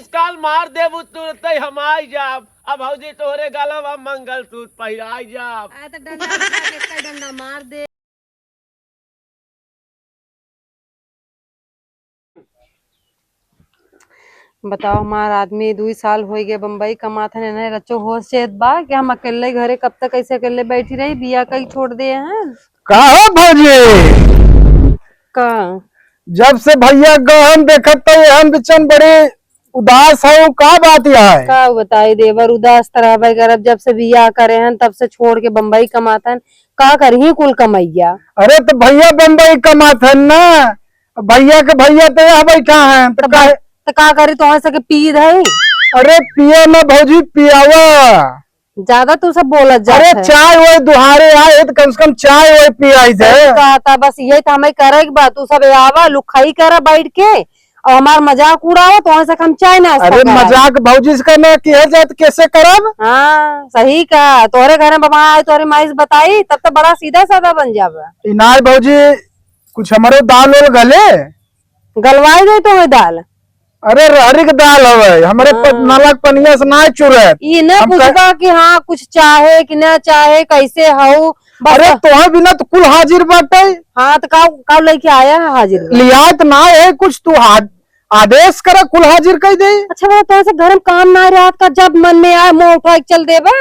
काल मार देबू तुरंत हम आई जाब। अब भौजी तोहरे गलवा मंगल सूत्र पहिराई जाब। तो डंडा उठा के कई डंडा मार दे। बताओ हमारा आदमी 2 साल हो गए बम्बई कमाता नहीं रचो होश चेत बा कि हम अकेले घरे कब तक ऐसे अकेले बैठी रही बिया कई छोड़ दिए हैं का भौजी का। जब से भैया गहन देखत तो हम बिचन बड़े उदास है। का बात यह है? का बताई देवर उदास तरह करब जब से बिया करे हैं तब से छोड़ के बम्बई कमाता है। का करही कुल कमैया। अरे तो भैया बम्बई कमात है ना। भैया के भैया तो यहाँ बैठा है तो का करी तो सके पी रही। अरे पिया ना भौजी पियावा ज्यादा तू सब बोलत जा। अरे चाय वो दुहारे आए तो कम से कम चाय वो पियाई दे। कहता बस ये तो हमें करे के बात तू सब आवा लुखाई करा बैठ के और हमार मजाक उड़ावा तो से हम चाय ना। अरे मजाक भौजी से करना कि है जाए तो कैसे करब। हाँ सही का तोहरे घर में बाबा आए तोहरे माई बताई तब तो बड़ा सीधा साधा बन जावा। इनाय भौजी कुछ हमारे दाल वाल गले गलवाई दे तो दाल। अरे रहरी के दाल हवे हमारे नालक पनिया से ना चुरे। ये न पूछबा कि हाँ कुछ चाहे कि न चाहे कैसे हऊ। अरे तो बिना तो कुल हाजिर बाटे। हाँ तो का लेके आया है हाजिर लिया तो ना है कुछ तू आदेश करा कुल हाजिर कर दे। अच्छा बता तो घर में काम ना रात का जब मन में आए मुंह उठा के चल देबा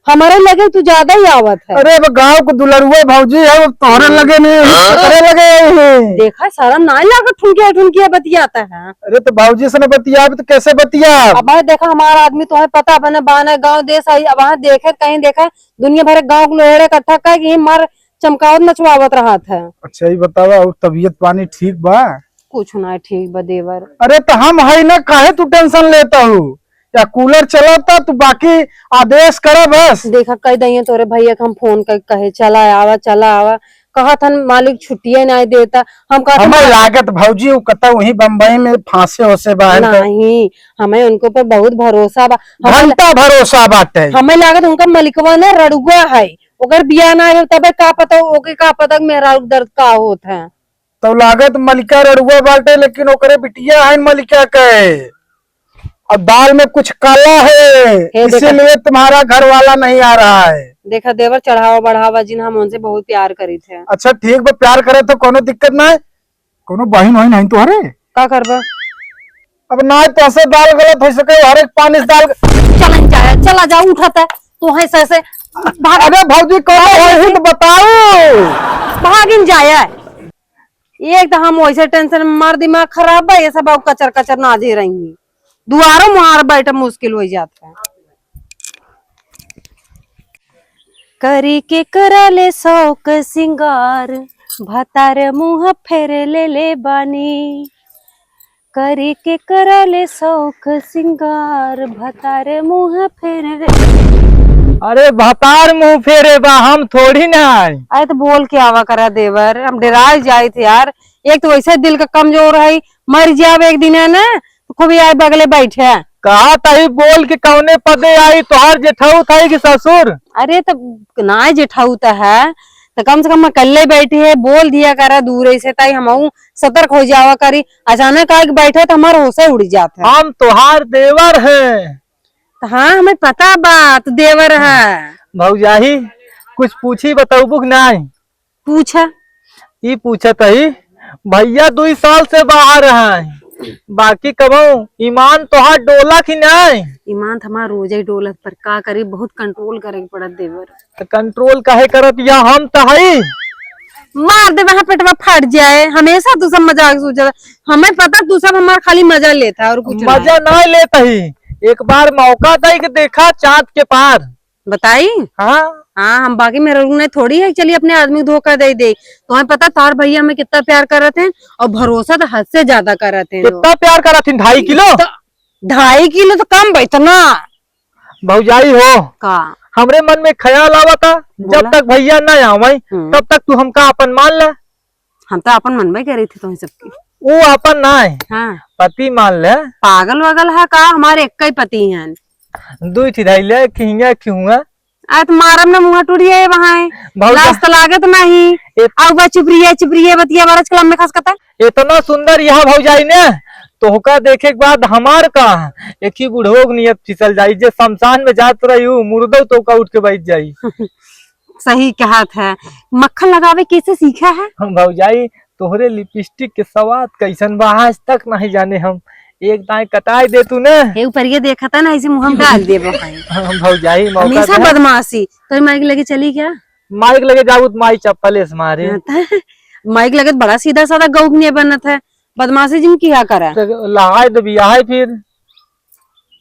हमारे लगे तू ज्यादा ही आवत है। अरे गाँव को दुलरुआ भौजी है तोहरे लगे नहीं करे लगे। देखा शर्म ना लगा ठुनकिया ठुनकिया बतियाता है। अरे तो भौजी से न बतिया तो कैसे बतिया। अब देखा हमारा आदमी तो है पता बने बाना गाँव देश आई अब देखे कहीं देखा दुनिया भर गाँव लोहड़े इकट्ठा कर मार चमकावत नचवावत रहा था। अच्छा ये बतावा तबीयत पानी ठीक बा? कुछ ना ठीक बा देवर। अरे तो हम है ना काहे तू टेंशन लेता हूँ या कूलर चलाता तू बाकी आदेश करा बस। देखा कह दिए तोरे भैया हम फोन कर कहे चला आवा कहा था मालिक छुट्टियां नहीं देता। हम हमें लागत भौजी कता वही बम्बई में फांसे होसे बाहर नहीं हमें उनको पर बहुत भरोसा बा। घंटा भरोसा बाटे। हमें लागत उनका मलिकवा ना रड़ुआ है अगर बिया ना हो तबे का पता ओके का पता मेरा दर्द का होत है। तो लागत मलिका रड़ुआ बाटे लेकिन ओकरे बिटिया है मलिका के। अब दाल में कुछ काला है इसीलिए तुम्हारा घर वाला नहीं आ रहा है। देखा देवर चढ़ावा बढ़ावा जिन हम उनसे बहुत प्यार करी थे। अच्छा ठीक बा प्यार करे तो कोनो दिक्कत ना है। कोनो बहन वही नहीं तुम्हारे का करबा। अब ना तो ऐसे दाल गलत हो सके हर एक पानी से दाल चला जा उठाता तो है ऐसे भाग। अरे भौजी कौन तो बताओ भागिन जाया एक तो हम वैसे टेंशन में मार दिमाग खराब है ये सब कचर कचर ना दे रही दुआरों मार बैठा मुश्किल हो जाता है। करी के करले शौक सिंगार भतार मुंह फेर ले बानी। करी के करले शौक सिंगार भतार मुंह फेर अरे भतार मुंह फेरे बा हम थोड़ी ना। अरे तो बोल के आवा करा देवर हम डरा जाए थे यार। एक तो वैसे दिल का कमजोर है मर जाब एक दिन है ना तो खूब यार बगले बैठे कहा तही बोल के कौने पदे आई तोहर जेठाऊ था कि ससुर। अरे तो ना जेठाऊ तो है तो कम से कम अकेले बैठे है बोल दिया करा दूर से ताई हम सतर्क हो जावा करी अचानक आके बैठे तो हमारा होश उड़ जाता। हम तोहार देवर है। हाँ हमें पता बात देवर है। भौजाही कुछ पूछी बताऊ नहीं पूछा ये पूछा तही भैया 2 साल से बाहर है बाकी कबू ईमान तोहार डोला की नहीं। ईमान हमारा रोज ही डोलत पर का करी बहुत कंट्रोल करे पड़त देवर। तो कंट्रोल काहे करत या हम तही मार दे वहां पेटवा फट जाए हमेशा तू सब मजाक सोचा हमें पता तू सब हमारा खाली मजा लेता है और कुछ मजा ना लेता ही एक बार मौका दे के देखा चाँद के पार बताई। हाँ हाँ हम बाकी मेरे ने थोड़ी है चलिए अपने आदमी धोखा दे तो हमें पता तार भैया हमें कितना प्यार करते हैं और भरोसा तो हद से ज्यादा करते हैं। कितना प्यार करा थी 2.5 किलो तो 2.5 किलो तो कम बैठना भौजाई हो का हमरे मन में ख्याल आवा था जब तक भैया ना आवे तब तक तू हमका अपन मान ले। हम तो अपन मन में कह रही थी तो सबकी वो अपन ना है हाँ पति मान ले। पागल वगल है का हमारे एक ही पति हैं 2 चिढ़ाइले खिंगा क्यों तो मारम ना मुँह टूट गए वहाँ लाश तो लागत नहीं अब चुपरिया बतिया बरस कलम में खस कता इतना सुंदर यहाँ भौजाई ने तोहका देखे के बाद हमार कहा एक ही बुढ़ोग नियत फिसल जाई, जे शमशान में जात रही हूँ मुर्दो तोका उठ के बैठ जाई। सही कहा था। मक्खन लगावे कैसे सीखा है? हम भौजाई तोहरे लिपस्टिक के स्वाद कैसन बा आज तक नहीं जाने हम, एक दाएं कटाई दे तू ना। हे ऊपर ये देखा था ना, ऐसे मुंह में डाल दे हम भौजाई मौका हमेशा दे। बदमाशी। तो माइक लगे चली क्या? माइक लगे जाऊ तो माई चप्पल से मारे। माइक लगे तो बड़ा सीधा साधा गौक नहीं बनत है, बदमाशी जिन किया करा। लगाए तो बियाह है फिर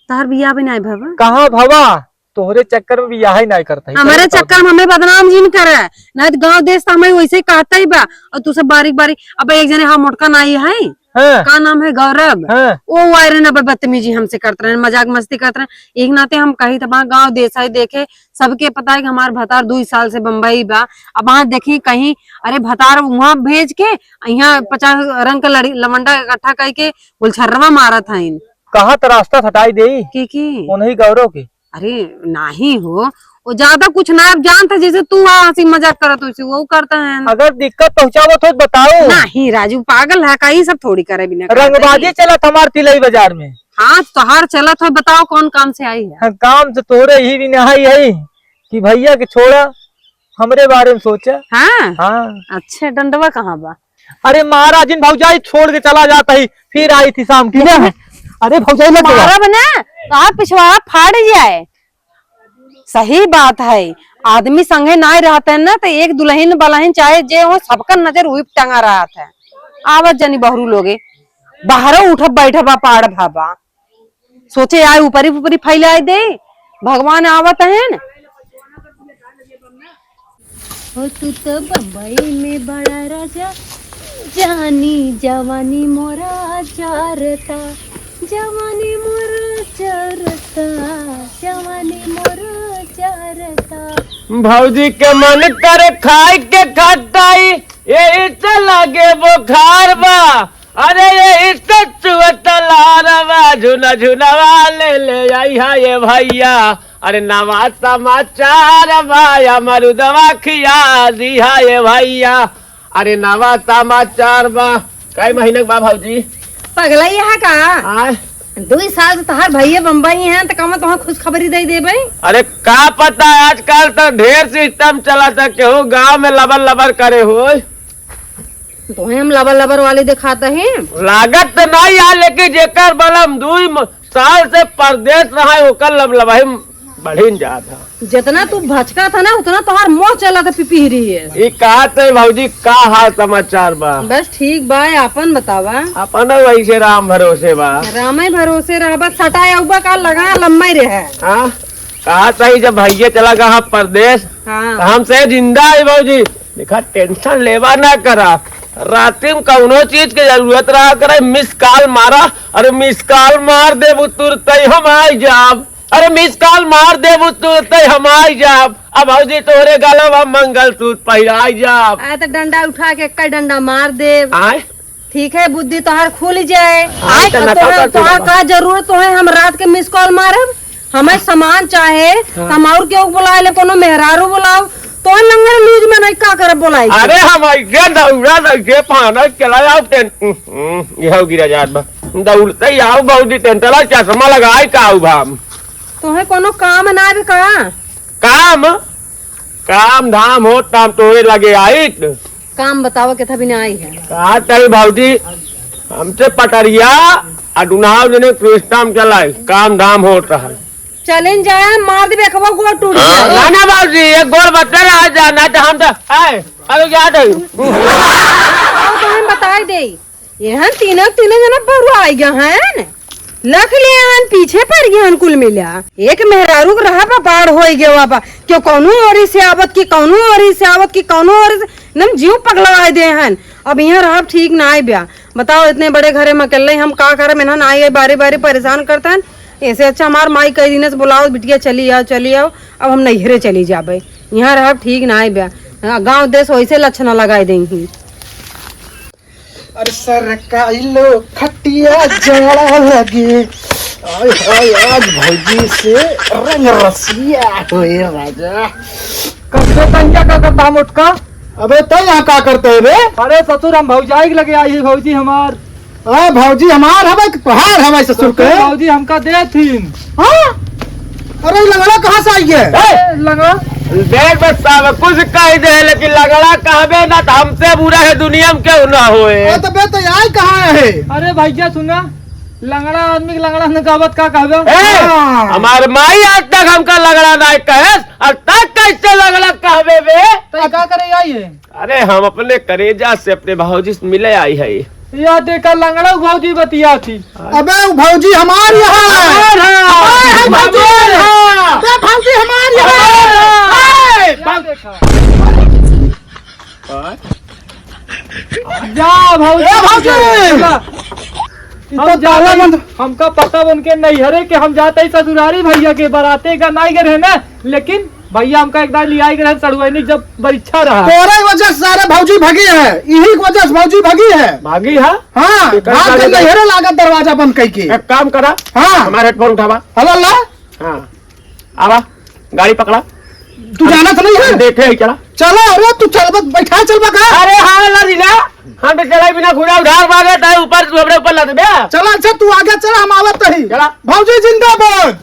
तार बियाह भी नहीं भवा। कहाँ भवा, तोहरे चक्कर में बियाह ही नहीं करता। हमारे चक्कर में हमें बदनाम जिन करे, नहीं तो गाँव देश तो हमें वैसे ही कहता ही बा। और तू सब बारीक बारीक, अब एक जने हाँ मोटका नाई है, हाँ। का नाम है गौरव, हाँ। वो वायरन अब बदतमीजी हमसे करते रहे, मजाक मस्ती करते रहे। एक नाते हम कही था गाँव देश है देखे, सबके पता है कि हमारे भतार 2 साल से बम्बई बा। अब वहाँ देखी कहीं, अरे भतार वहाँ भेज के यहाँ 50 रंग का लवंडा इकट्ठा करके गुलछर्रवा मारा था इन। कहाँ तो रास्ता हटाई दे की उन्हीं गौरव की। अरे नहीं हो, वो ज्यादा कुछ ना जानता, जैसे तू हंसी मजाक करत हो वो करता है। अगर दिक्कत पहुँचावो तो बताओ। नहीं राजू पागल है, कहीं सब थोड़ी करे बिना रंगबाजी चला हमार तिलई बाजार में। हाँ तोहार चला था, बताओ कौन काम से आई है? हाँ, काम से तोरे ही भी नहीं है कि भैया के छोड़ा हमरे बारे में सोचा। हाँ हाँ। अच्छा डंडवा कहाँ बा? अरे महाराज इन भौजाई छोड़ के चला जाता ही, फिर आई थी शाम की ना। अरे भौजाई लग गया। बना तो पिछवाड़ा फाड़ जाए। सही बात है, आदमी संगे ना रहते हैं ना तो एक दुल्हन बलहन चाहे जे हो सबका नजर हुई टंगा रहा था। आवत जनी बहरू लोगे बाहर उठब बैठबा पाड़ भाबा, सोचे आए ऊपरी ऊपरी फैलाए दे, भगवान आवत है न। हो तू तो बम्बई में बड़ा राजा, जानी जवानी मोरा चारता, जवानी मोरा चारता, जवानी मोरा चारता। भौजी के मन करे खाए के खटाई, ये तो लगे बुखार बा। अरे ये तो चुअतलारवा झुना झुनवा ले आई हा ये भैया। अरे नवा समाचार बा मरुदवा खिया दिया ये भैया। अरे नवा समाचार बा कई महीने बा भौजी। पगला यहाँ का आय 2 साल से तहार भैया बम्बई हैं तो कम तुम खुश खबरी दे दे भाई। अरे का पता आजकल तो ढेर सिस्टम चला था केहू गांव में लबर लबर करे हो। तो हम लबर लबर वाले दिखाते हैं। लागत तो नहीं आ, लेकिन जेकर बलम 2 साल से परदेश रहा है ओकर लबलबाही बढ़िन जाता। जितना तू भचका था ना उतना तुम्हार मोह चला था पिपीरी है। ये कहा थे भौजी का हाल समाचार बा? बस ठीक बा, अपन बतावा। अपन वैसे राम भरोसे बा। रामे भरोसे रह, बस सटाया उबा का लगा लम्बा ही रहे। हाँ कहा सही, जब भैया चला गया परदेश हमसे जिंदा है भौजी। देखा टेंशन लेवा ना करा, राती में कौनो चीज के जरूरत रहा करे मिस कॉल मारा। अरे मिस कॉल मार दे तुरंत हम आई जाब। अरे मिस कॉल मार दे तुरंत हम आई जाब। अब भौजी तोहरे गलवा मंगल सूत्र पहिराई जाब। आए तो डंडा उठा के कई डंडा मार दे। आए ठीक है, बुद्धि तोहार खुल जाए। आए तो तोहार का जरूरत है हम रात के मिस कॉल मारब? हमें सामान चाहे हम और क्यों बुलाए ले, कोनो मेहरारू बुलाओ तो लंगर लूज में नहीं का कर बुलाई। अरे हम ऐसे दौड़ा दे पाना चला जाओ ये गिरा जात बा दौड़ते ही आओ भौजी टेंटला चश्मा लगाए का भाम। तुम्हें कोनो काम ना भी का? काम काम धाम हो ताम तोरे लगे आई। काम बताओ कितना भी नहीं आई है। कहा तई भौजी हमसे पटरिया अडुनाव जने क्रिस्टम चलाए काम धाम होता है। चलें जाए मार दे खबर गोड़ टूट जाए। ना ना भौजी एक गोड़ बच्चा रहा जाना तो हम तो आए अरे जा दे तुम्हें बताई दे यहाँ तीनों जना बरू आई गया है लख लिया पीछे पड़ गया कुल मिला। एक मेहरारू रहा बाढ़ हो गया बाबा क्यों कौनो ओरी से आवत की कौनो ओरी से आवत की कौनो ओरी से नम जीव पगला दे हन। अब यहाँ रहा ठीक ना आई ब्या बताओ, इतने बड़े घरे में अकेले हम का करे में ना आई बारी बारी परेशान करता है। ऐसे अच्छा हमार माई कई दिन से बुलाओ बिटिया चली आओ। अब हम नैहरे चली जाबे, यहाँ रह ठीक ना आई ब्या गाँव देश वैसे लक्षण लगाई देंगी। अरे सर का लो खटिया जड़ा लगे आय हाय आज भौजी से रंग रसिया होए राजा। कब तंजा का करता मुटका? अबे तो यहाँ का करते है बे? अरे ससुर हम भौजाई लगे आई है भौजी हमार भौजी हमार हवा तोहार हवा ससुर के। भौजी हमका दे थी। हाँ? अरे लंगड़ा कहाँ से आई है? लंगड़ा देख बस सब कुछ कह दे, लेकिन लगड़ा कहबे ना तो हमसे बुरा है दुनिया में क्यों ना होए। तो बे तो आई कहाँ है? अरे भैया सुना, लंगड़ा आदमी के लंगड़ा न कहबत का कहबे। हमार माई आज तक हमका लगड़ा नहीं कहे, अब तक कैसे लगड़ा कहबे बे। तो क्या करे आई है? अरे हम अपने करेजा से अपने भाजी से मिले आई है। या देखा लंगड़ा भौजी बतिया थी। अबे भौजी हमार यहाँ है। भौजी हमार जा भौजी बंद। हमका पता उनके नहीं हरे कि हम जाते ही ससुरारी भैया के बराते का नहीं गए ना, लेकिन भैया हमका एक बार लिया गए सड़ुआनी जब परीक्षा रहा। तोरे वजह से सारे भौजी भगी है, यही वजह से भौजी भगी है। भागी है। हाँ भाग के नहरे लागत दरवाजा बंद कई के। एक काम करा, हाँ हमारे हेडफोन उठावा। हला ला हाँ आवा, गाड़ी पकड़ा। तू जाना तो नहीं है? देखे ही चला। चलो अरे तू चल बैठा चल बका। अरे हाँ लड़ीला, हम तो चला बिना घुरा उधार मांगे ऊपर ऊपर लद दे। चला अच्छा तू आगे चला, हम आवत ही। चला। भौजी जिंदाबाद।